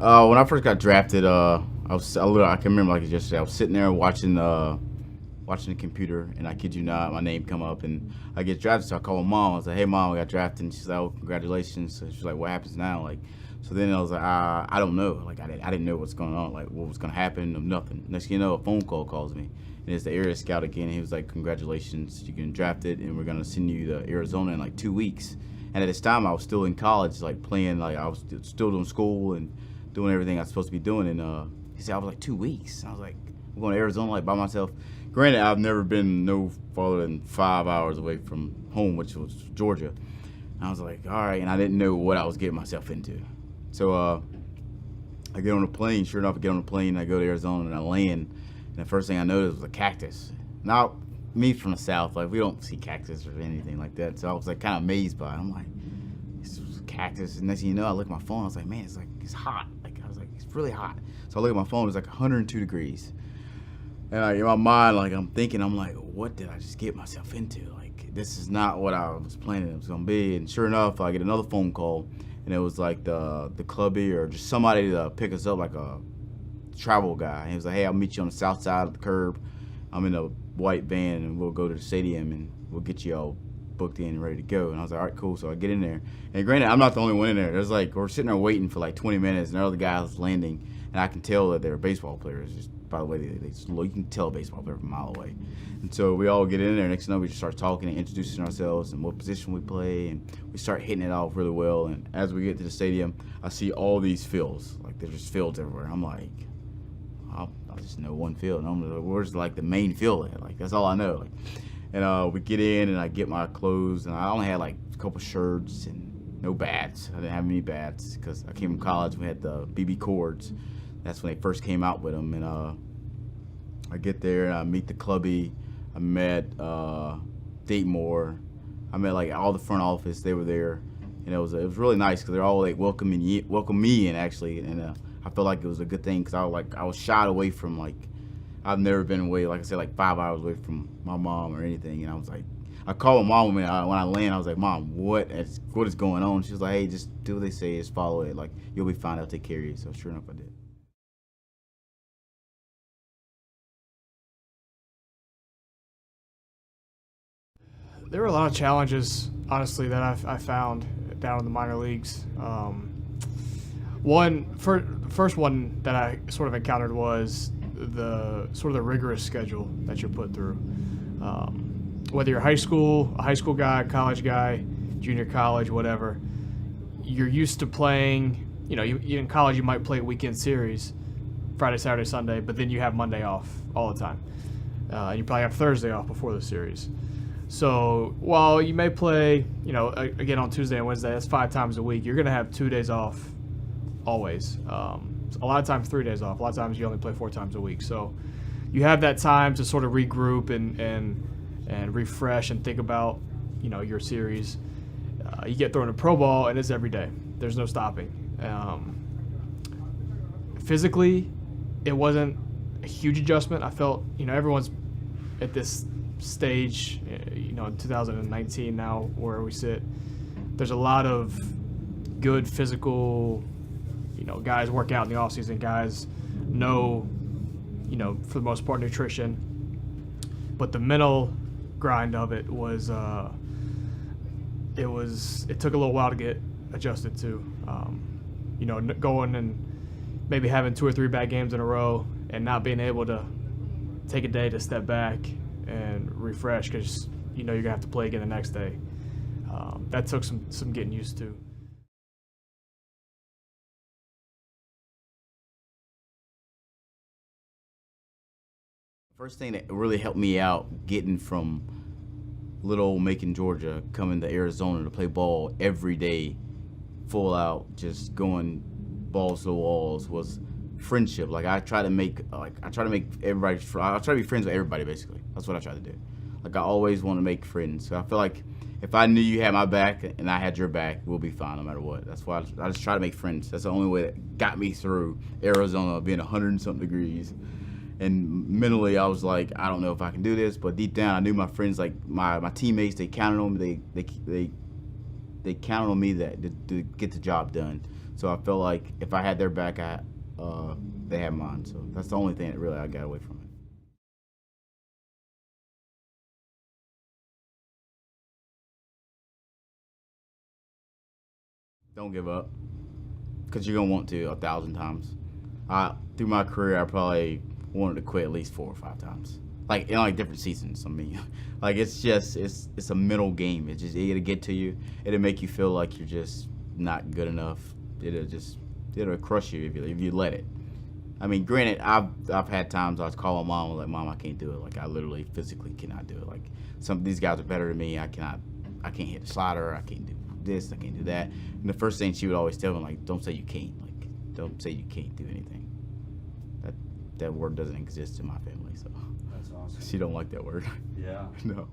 When I first got drafted, I can remember like yesterday. I was sitting there watching the computer, and I kid you not, my name come up, and I get drafted. So I call my mom. I was like, "Hey, mom, I got drafted." And she's like, "Oh, congratulations." So she's like, "What happens now?" Like, so then I was like, "I don't know. Like, I didn't know what's going on. Like, what was gonna happen? Nothing." Next thing you know, a phone call calls me, and it's the area scout again. He was like, "Congratulations, you getting drafted, and we're gonna send you to Arizona in like 2 weeks." And at this time, I was still in college, like playing, like I was still doing school and doing everything I was supposed to be doing. And he said, I was like, 2 weeks. I was like, I'm going to Arizona like by myself. Granted, I've never been no farther than 5 hours away from home, which was Georgia. And I was like, all right, and I didn't know what I was getting myself into. So I get on a plane. Sure enough, I get on a plane. I go to Arizona and I land. And the first thing I noticed was a cactus. Now, me from the South, like we don't see cactus or anything like that. So I was like kind of amazed by it. I'm like, this is a cactus. And next thing you know, I look at my phone. I was like, man, it's hot. Like I was like, it's really hot. So I look at my phone. It's like 102 degrees. And like, in my mind, like I'm thinking, I'm like, what did I just get myself into? Like this is not what I was planning it was gonna be. And sure enough, I get another phone call, and it was like the clubby or just somebody to pick us up, like a travel guy. And he was like, hey, I'll meet you on the south side of the curb. I'm in a white van, and we'll go to the stadium, and we'll get you all booked in and ready to go. And I was like, all right, cool. So I get in there. And granted, I'm not the only one in there. There's like, we're sitting there waiting for like 20 minutes, and the other guy was landing, and I can tell that they're baseball players. Just by the way, they just look, you can tell a baseball player from a mile away. And so we all get in there. Next thing you know, we just start talking and introducing ourselves and what position we play, and we start hitting it off really well. And as we get to the stadium, I see all these fields. Like, there's just fields everywhere. I'm like, I just know one field. And I'm like, where's like the main field at? Like, that's all I know. Like, and we get in, and I get my clothes, and I only had like a couple shirts and no bats. I didn't have any bats because I came from college. We had the BB cords. That's when they first came out with them. And I get there, and I meet the clubby. I met Date Moore. I met like all the front office. They were there, and it was really nice because they're all like welcome me in actually. And I felt like it was a good thing because I was shied away from, like, I've never been away, like I said, like 5 hours away from my mom or anything. And I was like, I called my mom when I land. I was like, Mom, what is going on? She was like, hey, just do what they say, just follow it. Like, you'll be fine. I'll take care of you. So sure enough, I did. There were a lot of challenges, honestly, that I found down in the minor leagues. First one that I sort of encountered was the sort of the rigorous schedule that you're put through. Whether you're a high school guy, college guy, junior college, whatever, you're used to playing. You know, you in college you might play a weekend series, Friday, Saturday, Sunday, but then you have Monday off all the time. And you probably have Thursday off before the series. So while you may play, you know, again on Tuesday and Wednesday, that's 5 times a week, you're going to have 2 days off always. A lot of times 3 days off. A lot of times you only play 4 times a week. So you have that time to sort of regroup and refresh and think about, you know, your series. You get thrown a pro ball, and it's every day. There's no stopping. Physically, it wasn't a huge adjustment. I felt, you know, everyone's at this stage, you know, in 2019 now where we sit, there's a lot of good physical, you know, guys work out in the off season, guys know, you know, for the most part, nutrition, but the mental grind of it was, it took a little while to get adjusted to, you know, going and maybe having 2 or 3 bad games in a row and not being able to take a day to step back and refresh because you know you're gonna have to play again the next day. That took some getting used to. First thing that really helped me out getting from little old Macon, Georgia, coming to Arizona to play ball every day, full out, just going balls to the walls, was friendship. Like I try to make everybody. I try to be friends with everybody. Basically, that's what I try to do. Like I always want to make friends. So I feel like if I knew you had my back and I had your back, we'll be fine no matter what. That's why I just try to make friends. That's the only way that got me through Arizona being 100 and something degrees. And mentally, I was like, I don't know if I can do this. But deep down, I knew my friends, like my teammates, they counted on me. They counted on me that to get the job done. So I feel like if I had their back, they had mine. So that's the only thing that really I got away from it. Don't give up, because you're gonna want to 1,000 times. Through my career, I probably wanted to quit at least 4 or 5 times, like in like different seasons. I mean, like it's a mental game. It'll get to you. It'll make you feel like you're just not good enough. It'll crush you if you let it. I mean, granted, I've had times I was calling mom, like, Mom, I can't do it. Like, I literally physically cannot do it. Like, some of these guys are better than me. I can't hit the slider. I can't do this. I can't do that. And the first thing she would always tell me, like, don't say you can't. Like, don't say you can't do anything. That word doesn't exist in my family, so. That's awesome. She don't like that word. Yeah. No.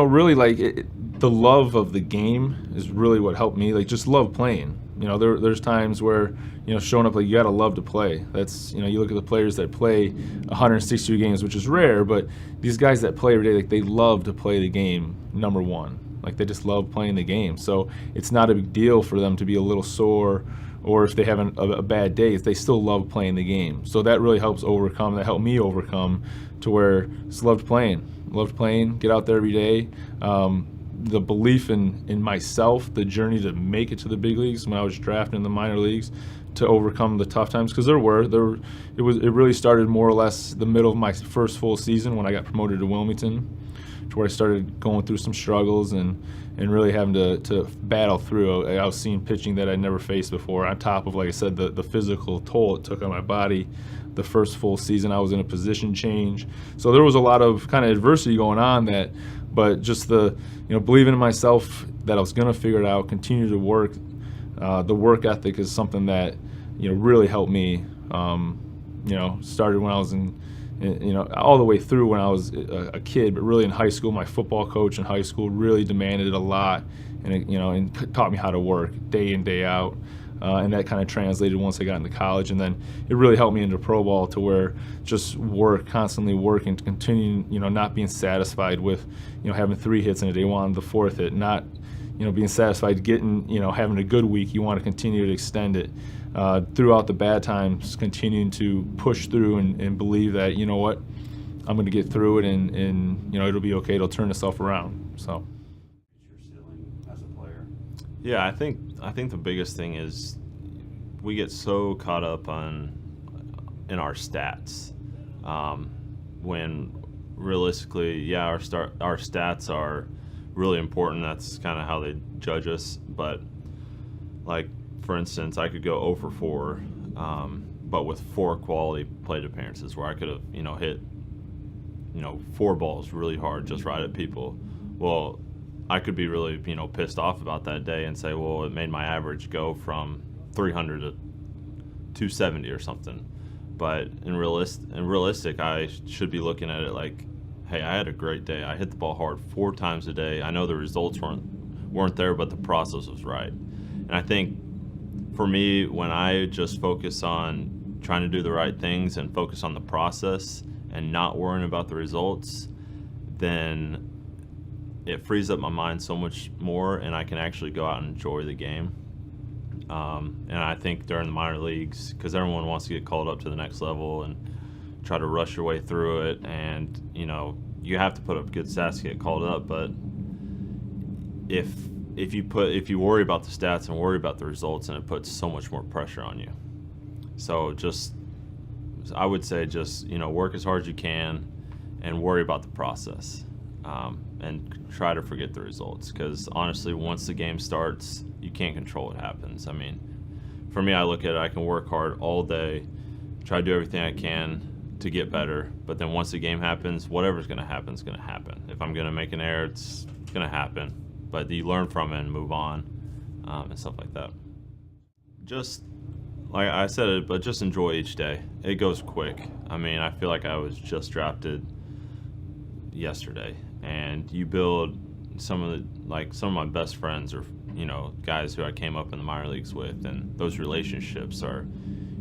Really, like the love of the game is really what helped me. Like, just love playing. There's times where, showing up, like, you gotta love to play. That's, you look at the players that play 162 games, which is rare, but these guys that play every day, like, they love to play the game, number one. Like, they just love playing the game. So it's not a big deal for them to be a little sore, or if they have a bad day, they still love playing the game. So that really helps overcome. That helped me overcome to where just loved playing, get out there every day. The belief in myself, the journey to make it to the big leagues when I was drafted in the minor leagues, to overcome the tough times, because it really started more or less the middle of my first full season when I got promoted to Wilmington, to where I started going through some struggles and really having to battle through. I was seeing pitching that I'd never faced before, on top of, like I said, the physical toll it took on my body. The first full season I was in a position change. So there was a lot of kind of adversity going on but just believing in myself that I was going to figure it out, continue to work. The work ethic is something that, really helped me. Started when I was all the way through when I was a kid, but really in high school. My football coach in high school really demanded it a lot, and taught me how to work day in, day out. And that kind of translated once I got into college, and then it really helped me into pro ball, to where just constantly working, to continue, not being satisfied with, having 3 hits in a day, wanting the 4th hit, not, being satisfied getting, having a good week. You want to continue to extend it throughout the bad times, continuing to push through and believe that, what, I'm going to get through it, and it'll be okay. It'll turn itself around. So. Your ceiling as a player. Yeah, I think the biggest thing is we get so caught up in our stats, when realistically, yeah, our stats are really important. That's kind of how they judge us. But, like, for instance, I could go 0 for 4, but with 4 quality plate appearances, where I could have hit 4 balls really hard just right at people. Well, I could be really, pissed off about that day and say, well, it made my average go from 300 to 270 or something. But in realistic, I should be looking at it like, hey, I had a great day. I hit the ball hard 4 times a day. I know the results weren't there, but the process was right. And I think for me, when I just focus on trying to do the right things and focus on the process and not worrying about the results, then it frees up my mind so much more, and I can actually go out and enjoy the game. And I think during the minor leagues, because everyone wants to get called up to the next level and try to rush your way through it, and you have to put up good stats to get called up. But if you worry about the stats and worry about the results, and it puts so much more pressure on you. So I would say work as hard as you can and worry about the process. And try to forget the results, because honestly, once the game starts, you can't control what happens. I mean, for me, I look at it, I can work hard all day, try to do everything I can to get better, but then once the game happens, whatever's going to happen is going to happen. If I'm going to make an error, it's going to happen, but you learn from it and move on, and stuff like that. Just like I said it, but just enjoy each day. It goes quick. I mean, I feel like I was just drafted yesterday, and you build some of my best friends, or guys who I came up in the minor leagues with, and those relationships are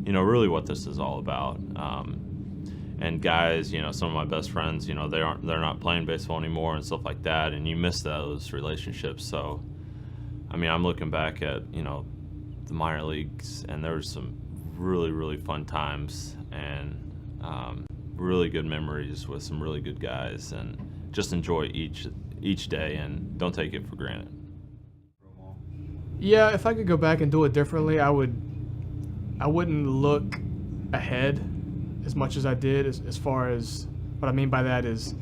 really what this is all about. And guys, some of my best friends, they're not playing baseball anymore and stuff like that, and you miss those relationships. So I mean, I'm looking back at the minor leagues, and there was some really, really fun times and really good memories with some really good guys, and just enjoy each day and don't take it for granted. Yeah, if I could go back and do it differently, I wouldn't look ahead as much as I did. As far as what I mean by that is,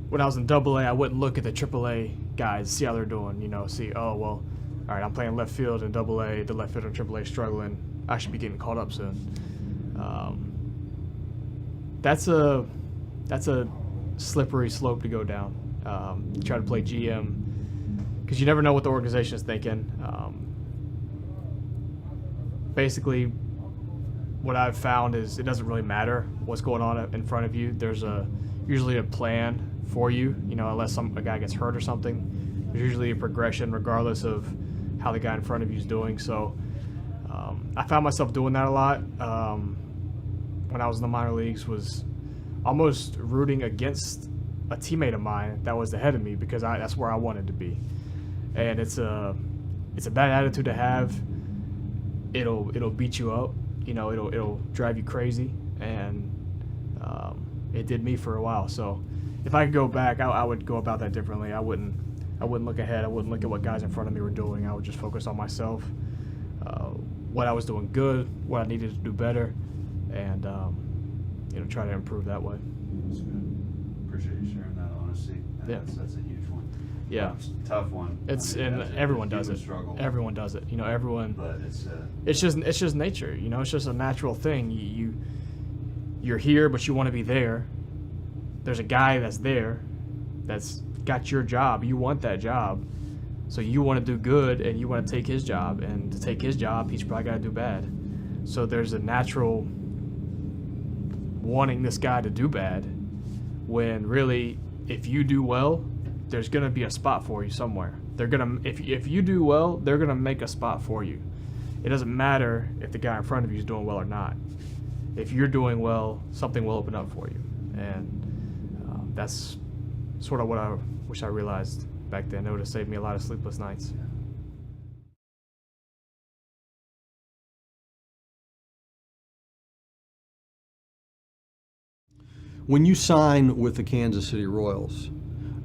when I was in AA, I wouldn't look at the AAA guys, see how they're doing. See, oh well, all right, I'm playing left field in AA. The left fielder in AAA is struggling. I should be getting caught up soon. That's a slippery slope to go down. Try to play GM, because you never know what the organization is thinking. Basically, what I've found is it doesn't really matter what's going on in front of you. There's usually a plan for you, unless a guy gets hurt or something. There's usually a progression regardless of how the guy in front of you is doing. So I found myself doing that a lot when I was in the minor leagues, was almost rooting against a teammate of mine that was ahead of me, because that's where I wanted to be. And it's a bad attitude to have. It'll beat you up. It'll drive you crazy, and it did me for a while. So if I could go back, I would go about that differently. I wouldn't look ahead. I wouldn't look at what guys in front of me were doing. I would just focus on myself, what I was doing good, what I needed to do better, and try to improve that way. That's good. Appreciate you sharing that honesty. Yeah. That's a huge one. Yeah. It's a tough one. And that's a everyone does human it. Struggle. Everyone does it. Everyone. But It's just nature. It's just a natural thing. You're here, but you want to be there. There's a guy that's there, that's got your job. You want that job, so you want to do good, and you want to take his job. And to take his job, he's probably got to do bad. So there's a natural wanting this guy to do bad, when really, if you do well, there's gonna be a spot for you somewhere. They're gonna, if you do well, they're gonna make a spot for you. It doesn't matter if the guy in front of you is doing well or not. If you're doing well, something will open up for you, and that's sort of what I wish I realized back then. It would have saved me a lot of sleepless nights. When you sign with the Kansas City Royals,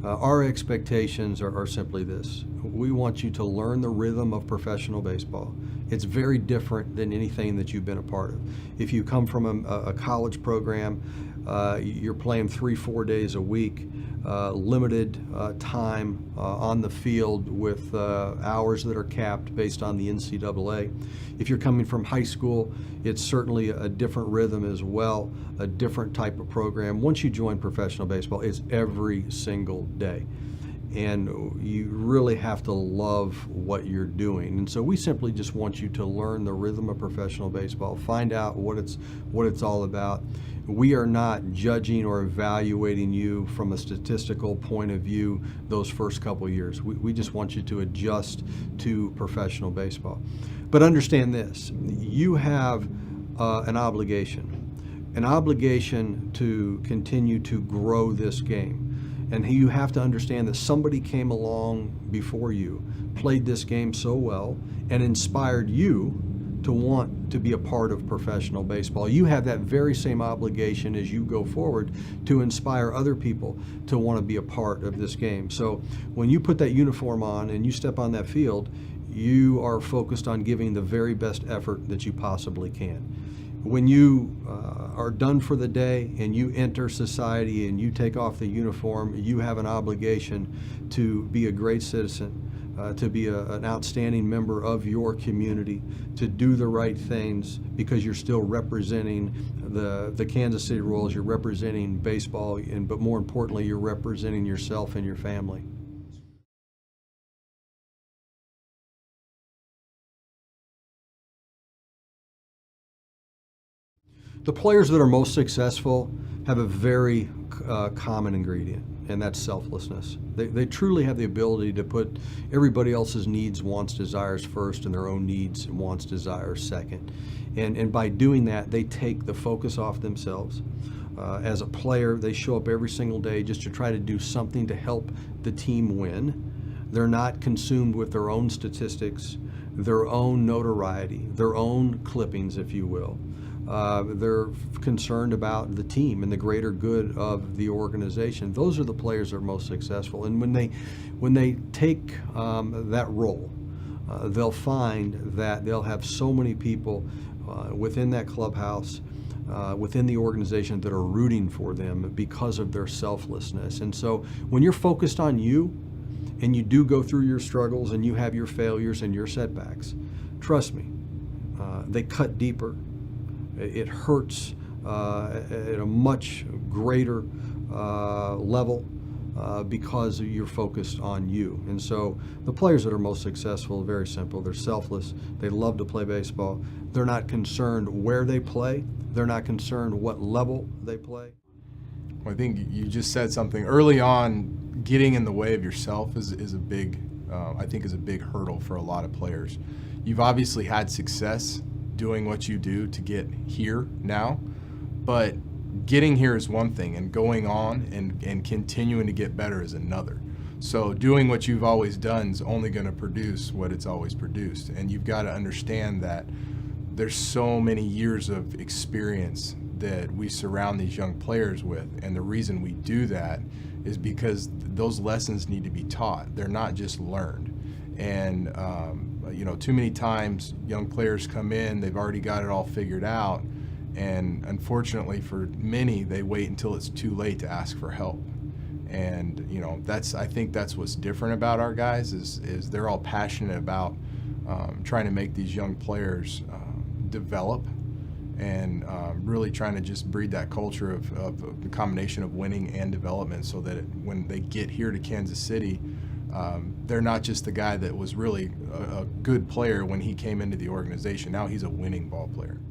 our expectations are simply this. We want you to learn the rhythm of professional baseball. It's very different than anything that you've been a part of. If you come from a college program, you're playing 3-4 days a week, limited time on the field with hours that are capped based on the NCAA. If you're coming from high school, it's certainly a different rhythm as well, a different type of program. Once you join professional baseball, it's every single day. And you really have to love what you're doing. And so we simply just want you to learn the rhythm of professional baseball, find out what it's all about. We are not judging or evaluating you from a statistical point of view those first couple years. We just want you to adjust to professional baseball. But understand this, you have an obligation to continue to grow this game. And you have to understand that somebody came along before you, played this game so well, and inspired you to want to be a part of professional baseball. You have that very same obligation as you go forward to inspire other people to want to be a part of this game. So when you put that uniform on and you step on that field, you are focused on giving the very best effort that you possibly can. When you are done for the day and you enter society and you take off the uniform, you have an obligation to be a great citizen, to be an outstanding member of your community, to do the right things, because you're still representing the Kansas City Royals, you're representing baseball, but more importantly, you're representing yourself and your family. The players that are most successful have a very common ingredient, and that's selflessness. They truly have the ability to put everybody else's needs, wants, desires first, and their own needs, wants, desires second. And by doing that, they take the focus off themselves. As a player, they show up every single day just to try to do something to help the team win. They're not consumed with their own statistics. their own notoriety, their own clippings, if you will. They're concerned about the team and the greater good of the organization. Those are the players that are most successful. And when they take that role, they'll find that they'll have so many people within that clubhouse, within the organization that are rooting for them because of their selflessness. And so when you're focused on you, and you do go through your struggles and you have your failures and your setbacks, trust me, they cut deeper. It hurts at a much greater level because you're focused on you. And so the players that are most successful are very simple. They're selfless. They love to play baseball. They're not concerned where they play. They're not concerned what level they play. Well, I think you just said something early on. Getting in the way of yourself is a big, I think, is a big hurdle for a lot of players. You've obviously had success doing what you do to get here now, but getting here is one thing, and going on and continuing to get better is another. So doing what you've always done is only going to produce what it's always produced, and you've got to understand that there's so many years of experience that we surround these young players with, and the reason we do that is because those lessons need to be taught. They're not just learned. And too many times young players come in, they've already got it all figured out, and unfortunately for many, they wait until it's too late to ask for help. And I think that's what's different about our guys is they're all passionate about trying to make these young players develop, and really trying to just breed that culture of the combination of winning and development, so that when they get here to Kansas City, they're not just the guy that was really a good player when he came into the organization. Now he's a winning ball player.